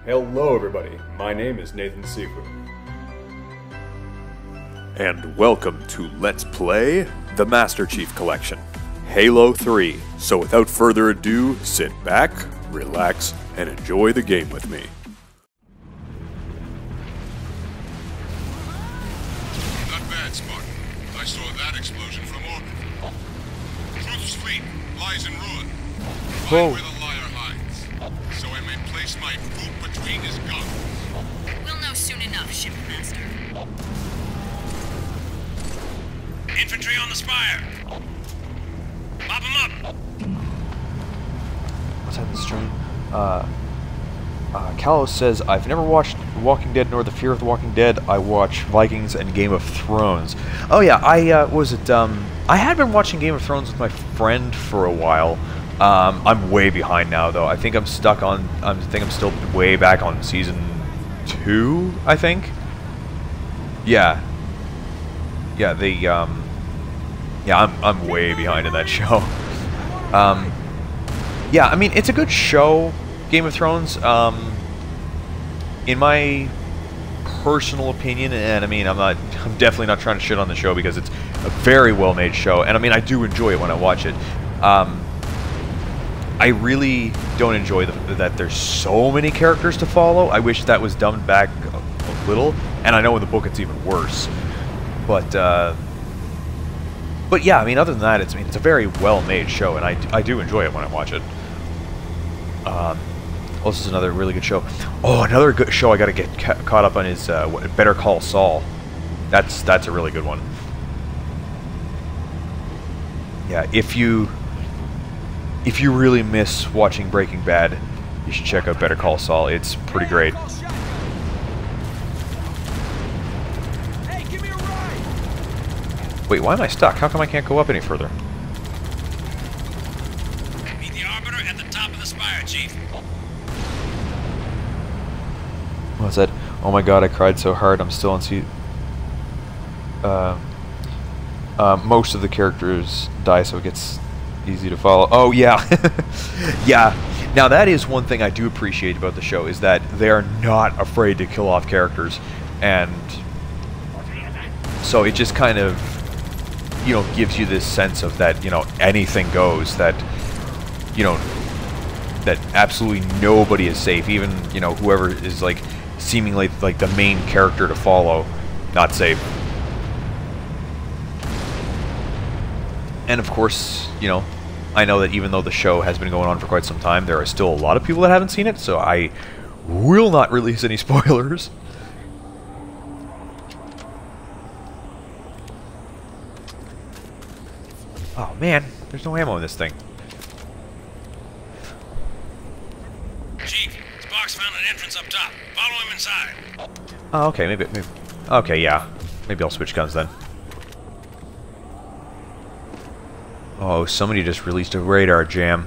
Hello everybody, my name is Nathan Sifu. And welcome to Let's Play the Master Chief Collection, Halo 3. So without further ado, sit back, relax, and enjoy the game with me. Not bad, Spartan. I saw that explosion from orbit. Truth's fleet lies in ruin. Find where the liar hides, so I may place my boot between his guns. We'll know soon enough, Shipmaster. Infantry on the spire! Mop 'em up! What's happening stream? Kalos says, I've never watched Walking Dead nor The Fear of the Walking Dead. I watch Vikings and Game of Thrones. Oh yeah, I had been watching Game of Thrones with my friend for a while. I'm way behind now though. I think I'm stuck on, I'm still way back on season 2, I think. Yeah. Yeah, I'm way behind in that show. Yeah, I mean, it's a good show, Game of Thrones. In my personal opinion, and I mean, I'm definitely not trying to shit on the show because it's a very well-made show, and I mean, I do enjoy it when I watch it. I really don't enjoy that there's so many characters to follow. I wish that was dumbed back a little, and I know in the book it's even worse. But yeah, I mean, other than that, it's a very well-made show, and I do enjoy it when I watch it. This is another really good show. Oh, another good show I got to get caught up on is Better Call Saul. That's a really good one. Yeah, if you really miss watching Breaking Bad, you should check out Better Call Saul. It's pretty great. Wait, why am I stuck? How come I can't go up any further? Meet the Arbiter at the top of the spire, Chief. What's that? Oh my god, I cried so hard. I'm still on most of the characters die, so it gets easy to follow. Oh yeah. Yeah. Now that is one thing I do appreciate about the show, is that they are not afraid to kill off characters, and so it just kind of, you know, gives you this sense of that, you know, anything goes, that, you know, that absolutely nobody is safe, even, you know, whoever is like seemingly like the main character to follow, not safe. And of course, you know, I know that even though the show has been going on for quite some time, there are still a lot of people that haven't seen it, so I will not release any spoilers. Oh man, there's no ammo in this thing. Chief, Sparks found an entrance up top. Follow him inside. Oh, okay, maybe. Okay, yeah. Maybe I'll switch guns then. Oh, somebody just released a radar jam.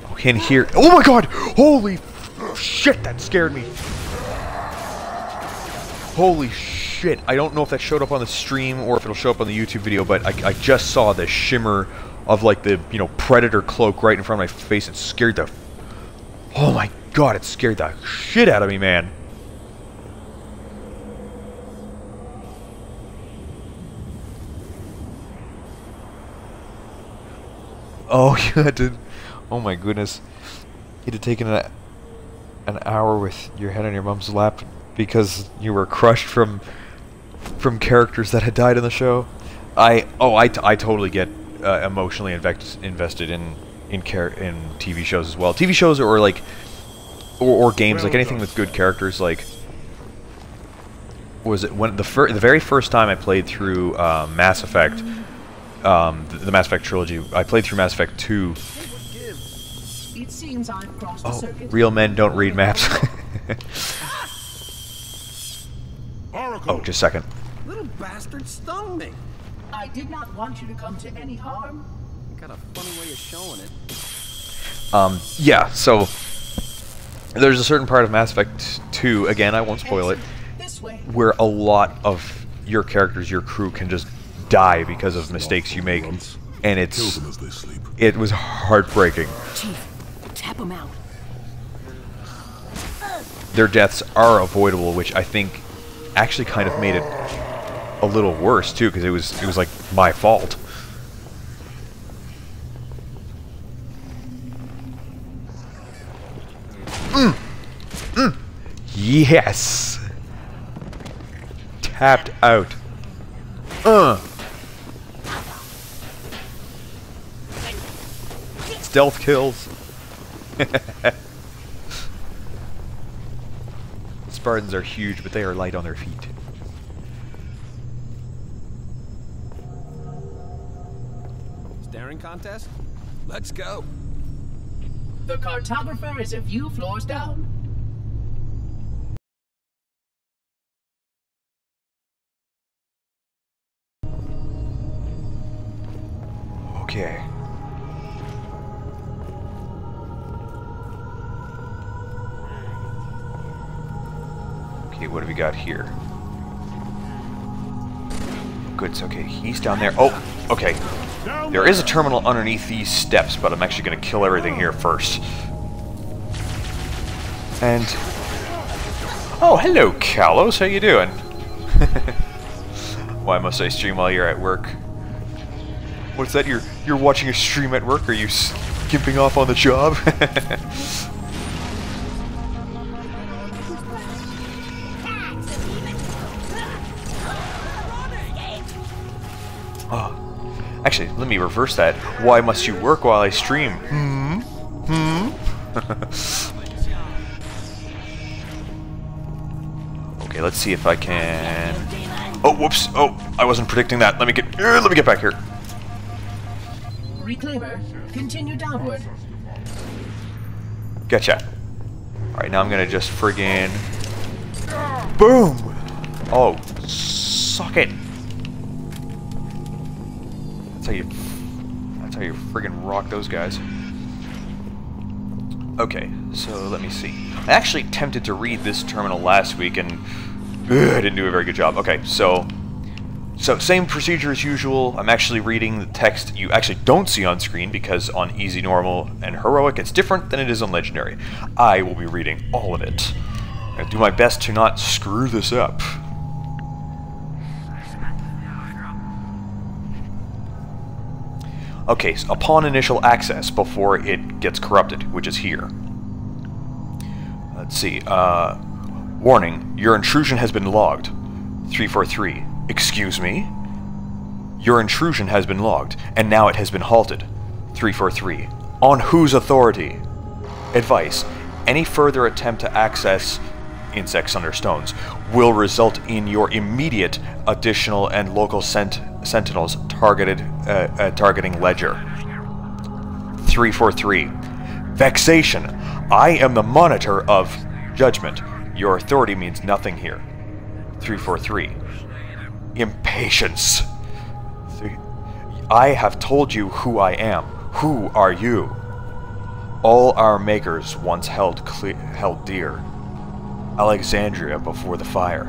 Oh, in here. Oh my god! Holy shit, that scared me. Holy shit. I don't know if that showed up on the stream or if it'll show up on the YouTube video, but I just saw the shimmer of like the, you know, Predator cloak right in front of my face. It scared the... Oh my god, it scared the shit out of me, man. Oh, you had to... Oh my goodness. You had to take an hour with your head on your mom's lap because you were crushed from characters that had died in the show. I totally get emotionally invested in TV shows as well. TV shows or like or games, like anything with good characters. Like, was it when the very first time I played through Mass Effect, the Mass Effect trilogy? I played through Mass Effect 2. Oh, real men don't read maps. Oh, just a second. Little bastard stung me. I did not want you to come to any harm. You got a funny way of showing it. Yeah, so there's a certain part of Mass Effect 2, again, I won't spoil it, where a lot of your characters, your crew, can just die because of mistakes you make, and it was heartbreaking. Chief, Tap him out. Their deaths are avoidable, which I think actually kind of made it a little worse too, because it was like my fault. Yes. Tapped out. Stealth kills. Spartans are huge, but they are light on their feet. Staring contest? Let's go. The cartographer is a few floors down. Okay. Okay, what do we got here? Good, it's okay. He's down there. Oh, okay. There is a terminal underneath these steps, but I'm actually going to kill everything here first. And... oh, hello, Kalos. How you doing? Why must I stream while you're at work? What's that? You're watching a stream at work? Are you skimping off on the job? Oh. Actually, let me reverse that. Why must you work while I stream? Okay, let's see if I can... oh, whoops! Oh, I wasn't predicting that. Let me get back here. Reclaimer, continue downward. Gotcha. Alright, now I'm gonna just friggin... boom! Oh, suck it! That's how you friggin' rock those guys. Okay, so let me see. I actually attempted to read this terminal last week and I didn't do a very good job. Okay, so same procedure as usual. I'm actually reading the text you actually don't see on screen because on easy, normal, and heroic it's different than it is on legendary. I will be reading all of it. I'll do my best to not screw this up. Okay, so upon initial access, before it gets corrupted, which is here. Let's see, warning, your intrusion has been logged. 343, excuse me? Your intrusion has been logged, and now it has been halted. 343, on whose authority? Advice, any further attempt to access insects under stones will result in your immediate additional and local sentinels targeting Ledger. 343. Vexation. I am the monitor of judgment. Your authority means nothing here. 343. Impatience. I have told you who I am. Who are you? All our makers once held dear. Alexandria before the fire.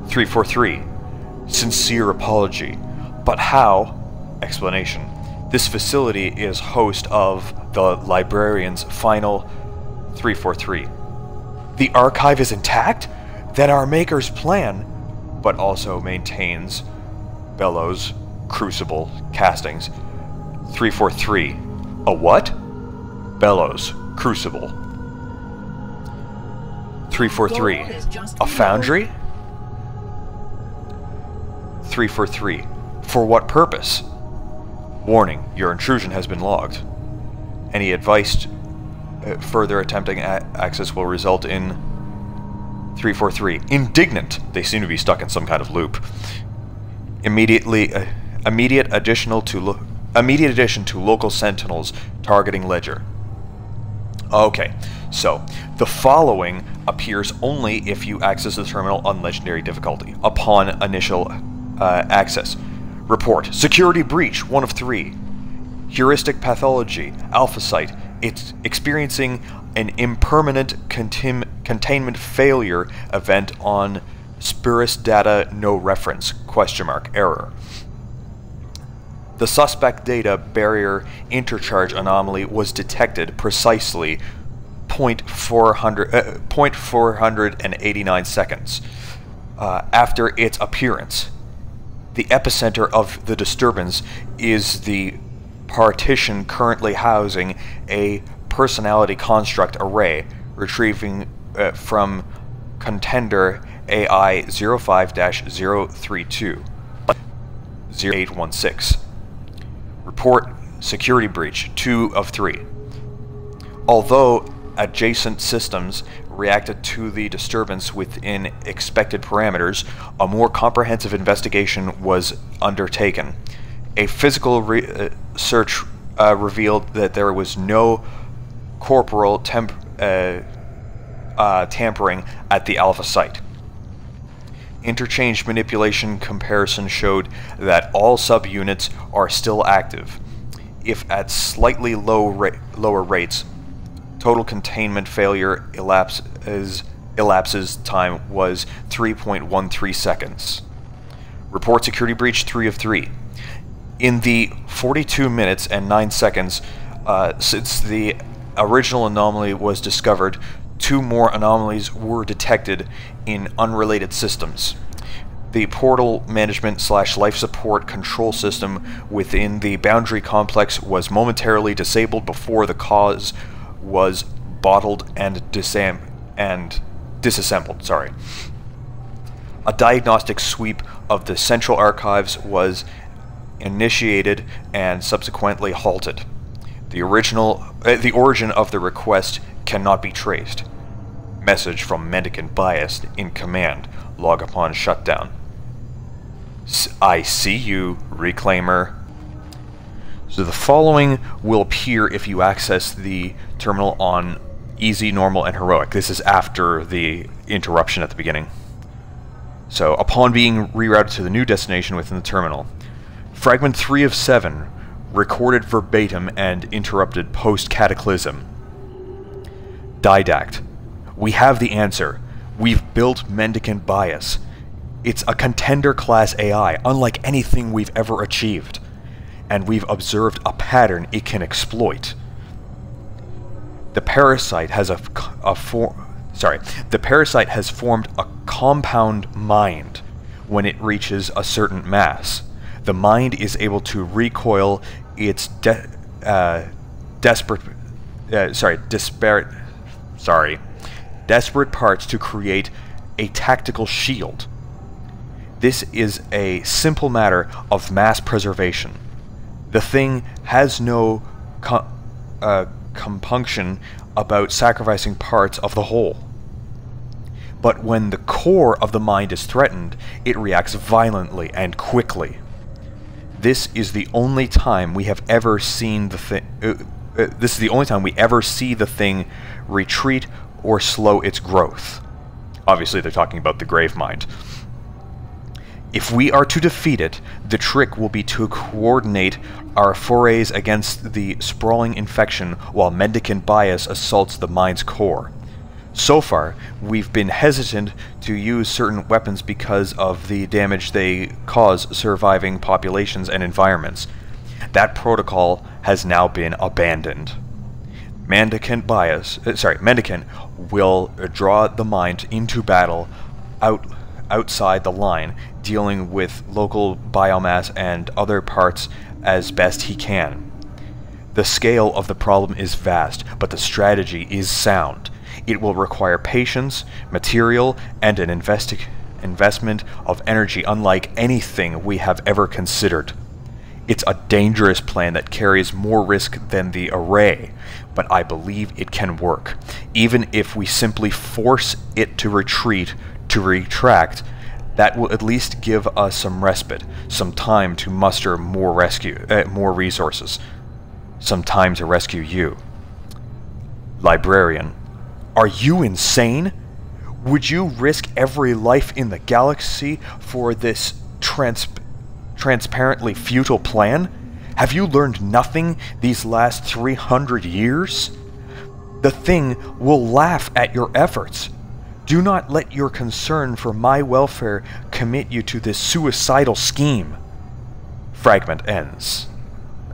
343. Sincere apology. But how? Explanation. This facility is host of the librarian's final... 343. The archive is intact? Then our maker's plan, but also maintains Bellows, Crucible, castings. 343. A what? Bellows, Crucible. 343. A foundry? 343. For what purpose? Warning, your intrusion has been logged. Any advice further attempting access will result in... 343. Indignant. They seem to be stuck in some kind of loop. Immediate addition to local sentinels targeting Ledger. Okay, so the following appears only if you access the terminal on legendary difficulty upon initial access. Report. Security breach, 1 of 3. Heuristic pathology, alpha site. It's experiencing an impermanent containment failure event on Spirus data no reference, ? Error. The suspect data barrier intercharge anomaly was detected precisely 0.489 seconds after its appearance. The epicenter of the disturbance is the partition currently housing a personality construct array retrieving from contender AI 05-032 0816. Report security breach 2 of 3. Although adjacent systems reacted to the disturbance within expected parameters, a more comprehensive investigation was undertaken. A physical search revealed that there was no corporal tampering at the Alpha site. Interchange manipulation comparison showed that all subunits are still active, if at slightly lower rates. Total containment failure elapses time was 3.13 seconds. Report security breach 3 of 3. In the 42 minutes and 9 seconds since the original anomaly was discovered, 2 more anomalies were detected in unrelated systems. The portal management / life support control system within the boundary complex was momentarily disabled before the cause was bottled and disassembled. A diagnostic sweep of the central archives was initiated and subsequently halted. The origin of the request cannot be traced. Message from Mendicant Bias in command. Log upon shutdown. I see you, Reclaimer. So the following will appear if you access the terminal on Easy, Normal, and Heroic. This is after the interruption at the beginning. So, upon being rerouted to the new destination within the terminal, Fragment 3 of 7, recorded verbatim and interrupted post-cataclysm. Didact. We have the answer. We've built Mendicant Bias. It's a contender-class AI, unlike anything we've ever achieved. And we've observed a pattern it can exploit. The parasite has formed a compound mind when it reaches a certain mass. The mind is able to recoil its desperate parts to create a tactical shield. This is a simple matter of mass preservation. The thing has no compunction about sacrificing parts of the whole. But when the core of the mind is threatened, it reacts violently and quickly. This is the only time we have ever seen the thing. This is the only time we ever see the thing retreat or slow its growth. Obviously, they're talking about the Grave Mind. If we are to defeat it, the trick will be to coordinate our forays against the sprawling infection while Mendicant Bias assaults the mind's core. So far, we've been hesitant to use certain weapons because of the damage they cause surviving populations and environments. That protocol has now been abandoned. Mendicant will draw the mind into battle outside the line, dealing with local biomass and other parts as best he can. The scale of the problem is vast, but the strategy is sound. It will require patience, material, and an investment of energy unlike anything we have ever considered. It's a dangerous plan that carries more risk than the array, but I believe it can work. Even if we simply force it to retract, that will at least give us some respite, some time to muster more resources, some time to rescue you. Librarian. Are you insane? Would you risk every life in the galaxy for this transparently futile plan? Have you learned nothing these last 300 years? The thing will laugh at your efforts. Do not let your concern for my welfare commit you to this suicidal scheme. Fragment ends.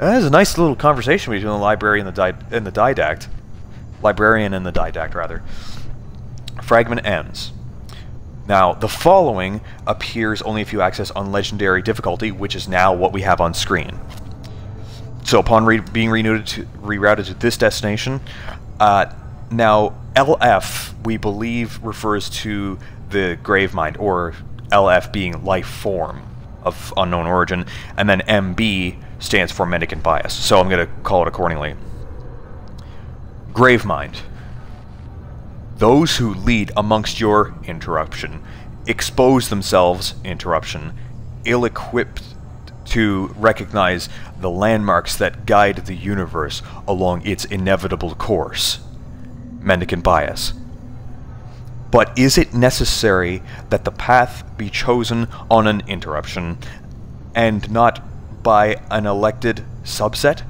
There's a nice little conversation between the librarian and the didact. Librarian and the didact, rather. Fragment ends. Now, the following appears only if you access on Legendary difficulty, which is now what we have on screen. So upon being rerouted to this destination, now LF, we believe, refers to the Gravemind, or LF being life form of unknown origin, and then MB stands for Mendicant Bias, so I'm going to call it accordingly. Gravemind. Those who lead amongst your interruption expose themselves, interruption, ill-equipped to recognize the landmarks that guide the universe along its inevitable course. Mendicant Bias. But is it necessary that the path be chosen on an interruption and not by an elected subset?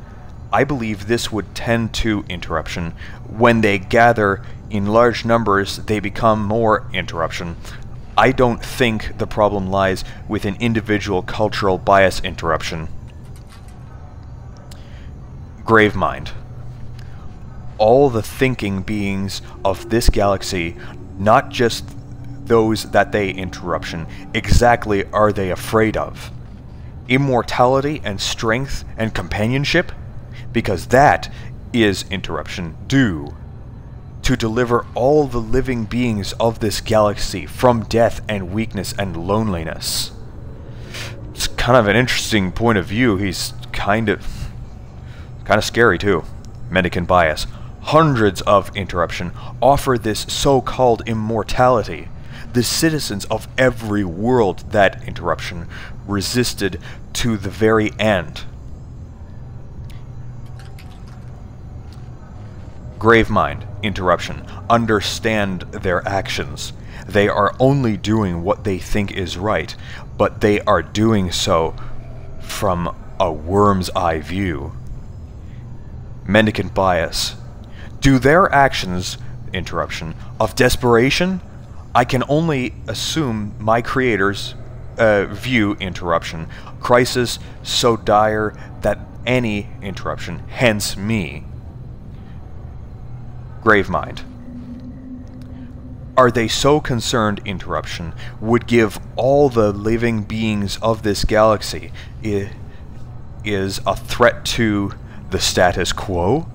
I believe this would tend to interruption. When they gather in large numbers, they become more interruption. I don't think the problem lies with an individual cultural bias interruption. Gravemind. All the thinking beings of this galaxy, not just those that they interruption, exactly are they afraid of? Immortality and strength and companionship? Because that is interruption due. To deliver all the living beings of this galaxy from death and weakness and loneliness. It's kind of an interesting point of view. He's kind of scary too. Mendicant Bias. Hundreds of interruption offer this so-called immortality. The citizens of every world that interruption resisted to the very end. Gravemind, interruption, understand their actions. They are only doing what they think is right, but they are doing so from a worm's eye view. Mendicant Bias. Do their actions, interruption, of desperation? I can only assume my creators view interruption. Crisis so dire that any interruption, hence me. Gravemind. Are they so concerned interruption would give all the living beings of this galaxy is a threat to the status quo?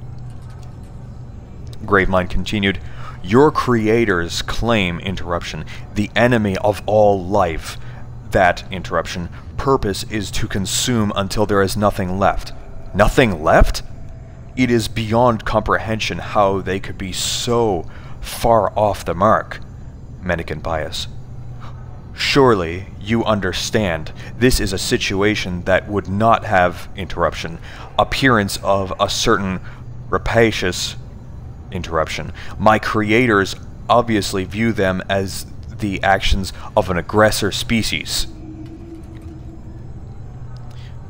Gravemind continued, your creators claim interruption, the enemy of all life. That interruption purpose is to consume until there is nothing left. Nothing left? It is beyond comprehension how they could be so far off the mark. Mendicant Bias. Surely you understand this is a situation that would not have interruption, appearance of a certain rapacious interruption. My creators obviously view them as the actions of an aggressor species.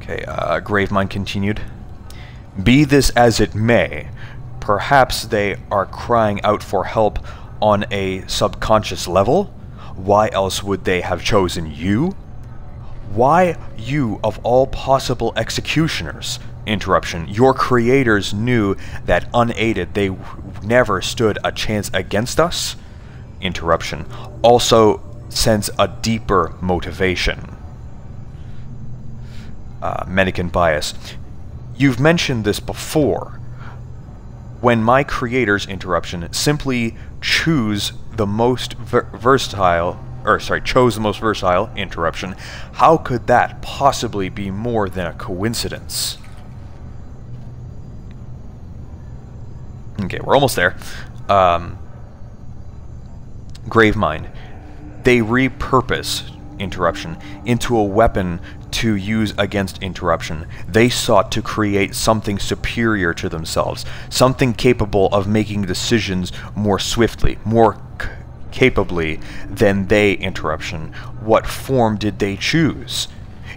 Okay, Gravemind continued. Be this as it may, perhaps they are crying out for help on a subconscious level? Why else would they have chosen you? Why you of all possible executioners? Interruption. Your creators knew that unaided they never stood a chance against us? Interruption. Also sense a deeper motivation. Mendicant Bias. You've mentioned this before. When my creators, interruption, simply chose the most versatile, interruption, how could that possibly be more than a coincidence? Okay, we're almost there. Gravemind. They repurpose interruption into a weapon to use against interruption. They sought to create something superior to themselves, something capable of making decisions more swiftly, more capably than they, interruption. What form did they choose?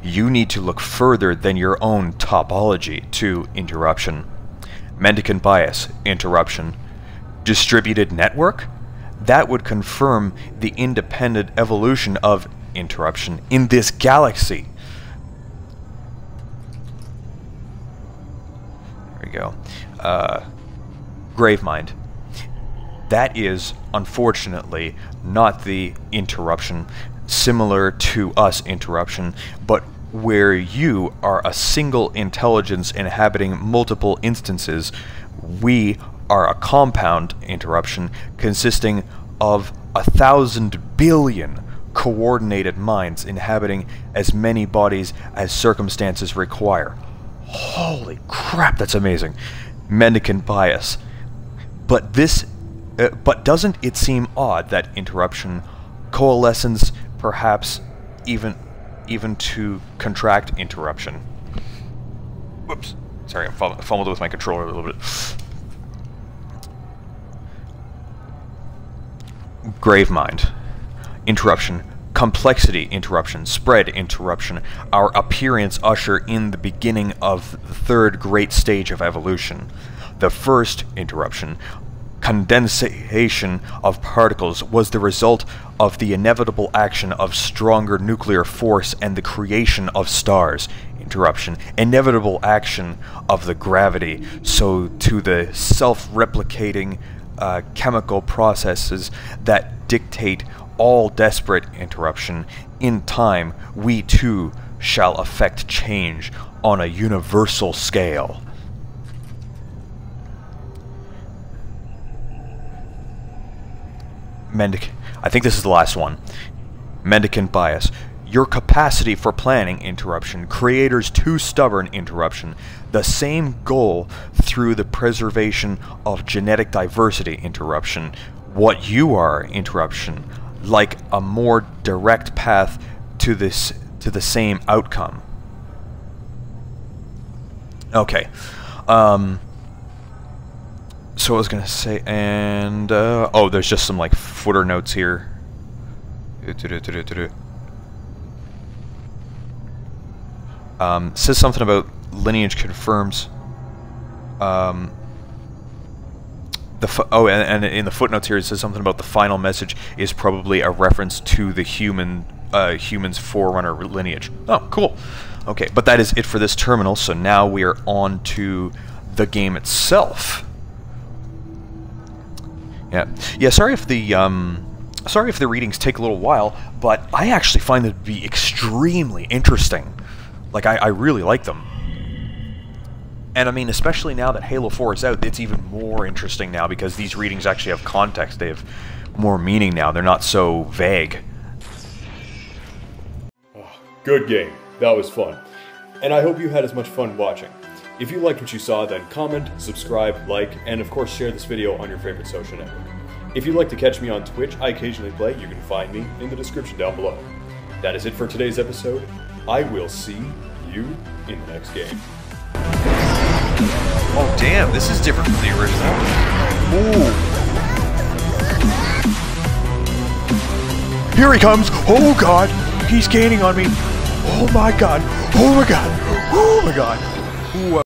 You need to look further than your own topology to interruption. Mendicant Bias, interruption. Distributed network? That would confirm the independent evolution of interruption in this galaxy. There we go. Gravemind. That is, unfortunately, not the interruption, similar to us interruption, but where you are a single intelligence inhabiting multiple instances, we are a compound interruption consisting of 1,000 billion coordinated minds inhabiting as many bodies as circumstances require. Holy crap, that's amazing. Mendicant bias. But doesn't it seem odd that interruption coalesces perhaps even to contract interruption? Whoops. Sorry, I fumbled with my controller a little bit. Gravemind. Interruption. Complexity interruption. Spread interruption. Our appearance usher in the beginning of the third great stage of evolution. The first interruption, condensation of particles, was the result of the inevitable action of stronger nuclear force and the creation of stars. Interruption, inevitable action of the gravity, so to the self-replicating chemical processes that dictate all desperate interruption. In time, we too shall effect change on a universal scale. I think this is the last one. Mendicant bias. Your capacity for planning interruption. Creators too stubborn interruption. The same goal through the preservation of genetic diversity interruption. What you are interruption. Like a more direct path to the same outcome. Okay. So I was gonna say, and oh, there's just some like footer notes here. Says something about lineage confirms. And in the footnotes here it says something about the final message is probably a reference to the human's forerunner lineage. Oh, cool. Okay, but that is it for this terminal. So now we are on to the game itself. Yeah. Sorry if the readings take a little while, but I actually find them to be extremely interesting. Like I really like them. And I mean, especially now that Halo 4 is out, it's even more interesting now because these readings actually have context. They have more meaning now. They're not so vague. Oh, good game. That was fun. And I hope you had as much fun watching. If you liked what you saw, then comment, subscribe, like, and of course share this video on your favorite social network. If you'd like to catch me on Twitch, I occasionally play. You can find me in the description down below. That is it for today's episode. I will see you in the next game. Oh damn, this is different from the original. Ooh. Here he comes! Oh god! He's gaining on me! Oh my god! Oh my god! Oh my god! Ooh,